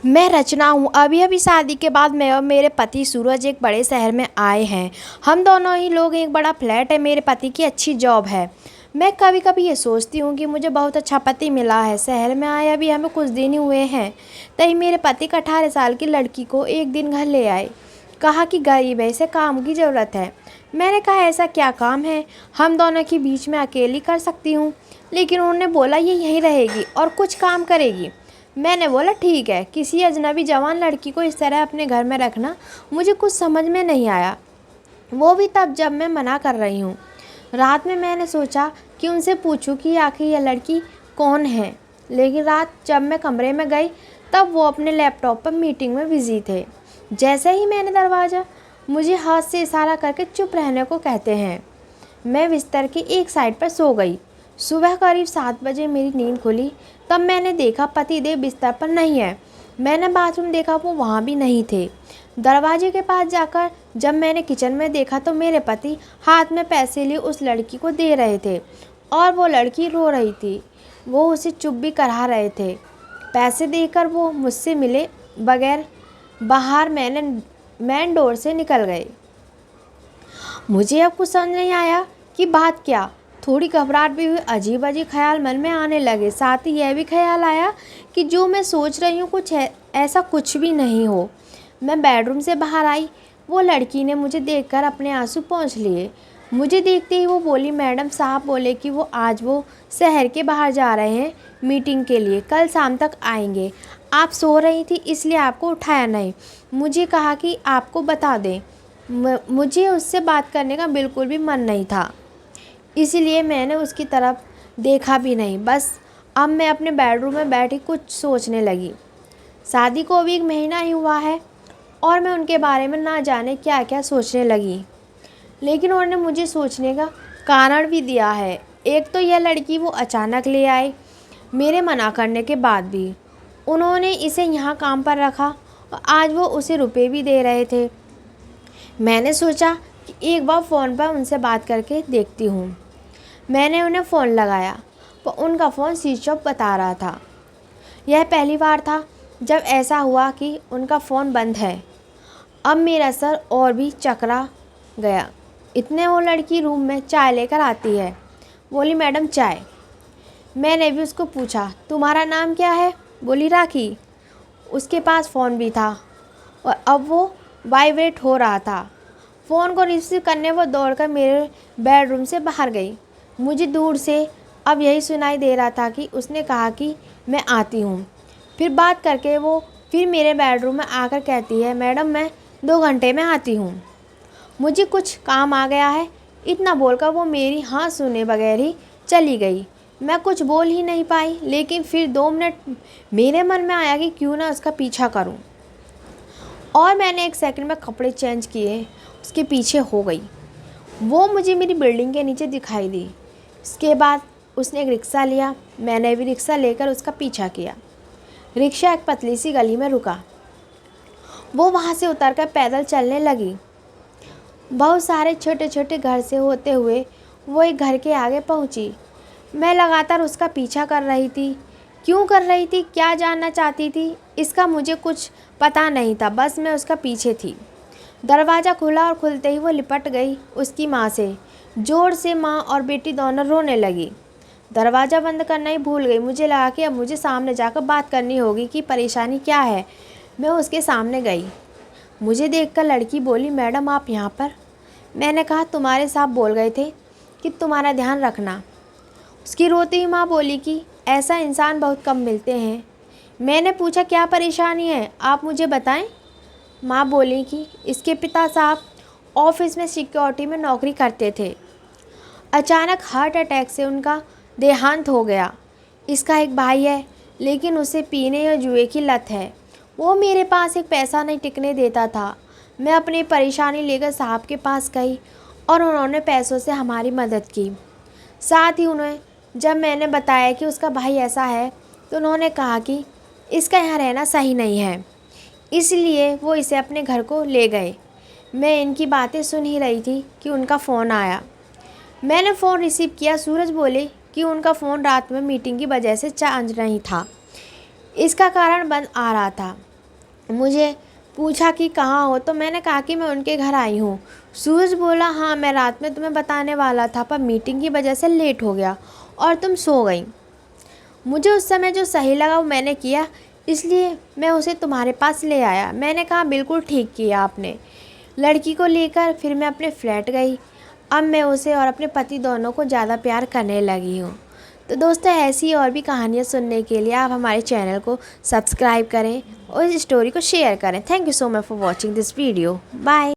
मैं रचना हूँ। अभी अभी शादी के बाद मैं और मेरे पति सूरज एक बड़े शहर में आए हैं। हम दोनों ही लोग, एक बड़ा फ्लैट है, मेरे पति की अच्छी जॉब है। मैं कभी कभी ये सोचती हूँ कि मुझे बहुत अच्छा पति मिला है। शहर में आए अभी हमें कुछ दिन ही हुए हैं, तभी मेरे पति का 18 साल की लड़की को एक दिन घर ले आए। कहा कि गरीब है, इसे काम की ज़रूरत है। मैंने कहा ऐसा क्या काम है, हम दोनों के बीच में अकेली कर सकती हूँ। लेकिन उन्होंने बोला ये यहीं रहेगी और कुछ काम करेगी। मैंने बोला ठीक है। किसी अजनबी जवान लड़की को इस तरह अपने घर में रखना मुझे कुछ समझ में नहीं आया, वो भी तब जब मैं मना कर रही हूँ। रात में मैंने सोचा कि उनसे पूछूं कि आखिर यह लड़की कौन है, लेकिन रात जब मैं कमरे में गई तब वो अपने लैपटॉप पर मीटिंग में बिजी थे। जैसे ही मैंने दरवाज़ा, मुझे हाथ से इशारा करके चुप रहने को कहते हैं। मैं बिस्तर की एक साइड पर सो गई। सुबह करीब 7 बजे मेरी नींद खुली, तब मैंने देखा पतिदेव बिस्तर पर नहीं है। मैंने बाथरूम देखा, वो वहाँ भी नहीं थे। दरवाजे के पास जाकर जब मैंने किचन में देखा तो मेरे पति हाथ में पैसे लिए उस लड़की को दे रहे थे और वो लड़की रो रही थी। वो उसे चुप भी करा रहे थे। पैसे देकर वो मुझसे मिले बगैर बाहर मेन डोर से निकल गए। मुझे अब कुछ समझ नहीं आया कि बात क्या। थोड़ी घबराहट भी हुई, अजीब अजीब ख्याल मन में आने लगे। साथ ही यह भी ख्याल आया कि जो मैं सोच रही हूँ कुछ है, ऐसा कुछ भी नहीं हो। मैं बेडरूम से बाहर आई। वो लड़की ने मुझे देखकर अपने आंसू पोंछ लिए। मुझे देखते ही वो बोली, मैडम साहब बोले कि वो शहर के बाहर जा रहे हैं मीटिंग के लिए, कल शाम तक आएंगे। आप सो रही थी इसलिए आपको उठाया नहीं। मुझे कहा कि आपको बता दें। मुझे उससे बात करने का बिल्कुल भी मन नहीं था, इसीलिए मैंने उसकी तरफ देखा भी नहीं। बस अब मैं अपने बेडरूम में बैठी कुछ सोचने लगी। शादी को भी 1 महीना ही हुआ है और मैं उनके बारे में ना जाने क्या क्या सोचने लगी। लेकिन उन्होंने मुझे सोचने का कारण भी दिया है। एक तो यह लड़की वो अचानक ले आए, मेरे मना करने के बाद भी। उन्होंने इसे यहाँ काम पर रखा और आज वो उसे रुपए भी दे रहे थे। मैंने सोचा कि एक बार फ़ोन पर उनसे बात करके देखती हूँ। मैंने उन्हें फ़ोन लगाया पर उनका फ़ोन स्विच ऑफ बता रहा था। यह पहली बार था जब ऐसा हुआ कि उनका फ़ोन बंद है। अब मेरा सर और भी चकरा गया। इतने वो लड़की रूम में चाय लेकर आती है। बोली, मैडम चाय। मैंने भी उसको पूछा, तुम्हारा नाम क्या है? बोली, राखी। उसके पास फ़ोन भी था और अब वो वाइब्रेट हो रहा था। फ़ोन को रिसीव करने वो दौड़कर मेरे बेडरूम से बाहर गई। मुझे दूर से अब यही सुनाई दे रहा था कि उसने कहा कि मैं आती हूँ। फिर बात करके वो फिर मेरे बेडरूम में आकर कहती है, मैडम मैं 2 घंटे में आती हूँ, मुझे कुछ काम आ गया है। इतना बोलकर वो मेरी हाँ सुने बगैर ही चली गई। मैं कुछ बोल ही नहीं पाई, लेकिन फिर 2 मिनट मेरे मन में आया कि क्यों ना उसका पीछा करूं, और मैंने 1 सेकंड में कपड़े चेंज किए, उसके पीछे हो गई। वो मुझे मेरी बिल्डिंग के नीचे दिखाई दी। इसके बाद उसने एक रिक्शा लिया। मैंने भी रिक्शा लेकर उसका पीछा किया। रिक्शा एक पतली सी गली में रुका। वो वहाँ से उतरकर पैदल चलने लगी। बहुत सारे छोटे छोटे घर से होते हुए वो एक घर के आगे पहुँची। मैं लगातार उसका पीछा कर रही थी। क्यों कर रही थी, क्या जानना चाहती थी, इसका मुझे कुछ पता नहीं था। बस मैं उसका पीछे थी। दरवाज़ा खुला और खुलते ही वो लिपट गई उसकी माँ से। ज़ोर से माँ और बेटी दोनों रोने लगी। दरवाज़ा बंद करना ही भूल गई। मुझे लगा कि अब मुझे सामने जाकर बात करनी होगी कि परेशानी क्या है। मैं उसके सामने गई। मुझे देखकर लड़की बोली, मैडम आप यहाँ पर? मैंने कहा, तुम्हारे साहब बोल गए थे कि तुम्हारा ध्यान रखना। उसकी रोती ही माँ बोली कि ऐसा इंसान बहुत कम मिलते हैं। मैंने पूछा, क्या परेशानी है, आप मुझे बताएं। माँ बोली कि इसके पिता साहब ऑफिस में सिक्योरिटी में नौकरी करते थे। अचानक हार्ट अटैक से उनका देहांत हो गया। इसका एक भाई है, लेकिन उसे पीने या जुए की लत है। वो मेरे पास एक पैसा नहीं टिकने देता था। मैं अपनी परेशानी लेकर साहब के पास गई और उन्होंने पैसों से हमारी मदद की। साथ ही उन्हें जब मैंने बताया कि उसका भाई ऐसा है तो उन्होंने कहा कि इसका यहाँ रहना सही नहीं है, इसलिए वो इसे अपने घर को ले गए। मैं इनकी बातें सुन ही रही थी कि उनका फ़ोन आया। मैंने फ़ोन रिसीव किया। सूरज बोले कि उनका फ़ोन रात में मीटिंग की वजह से चार्ज नहीं था, इसका कारण बंद आ रहा था। मुझे पूछा कि कहाँ हो, तो मैंने कहा कि मैं उनके घर आई हूँ। सूरज बोला, हाँ मैं रात में तुम्हें बताने वाला था पर मीटिंग की वजह से लेट हो गया और तुम सो गई। मुझे उस समय जो सही लगा वो मैंने किया, इसलिए मैं उसे तुम्हारे पास ले आया। मैंने कहा बिल्कुल ठीक किया आपने। लड़की को लेकर फिर मैं अपने फ्लैट गई। अब मैं उसे और अपने पति दोनों को ज़्यादा प्यार करने लगी हूँ। तो दोस्तों, ऐसी और भी कहानियाँ सुनने के लिए आप हमारे चैनल को सब्सक्राइब करें और इस स्टोरी को शेयर करें। Thank you so much for watching this video. Bye.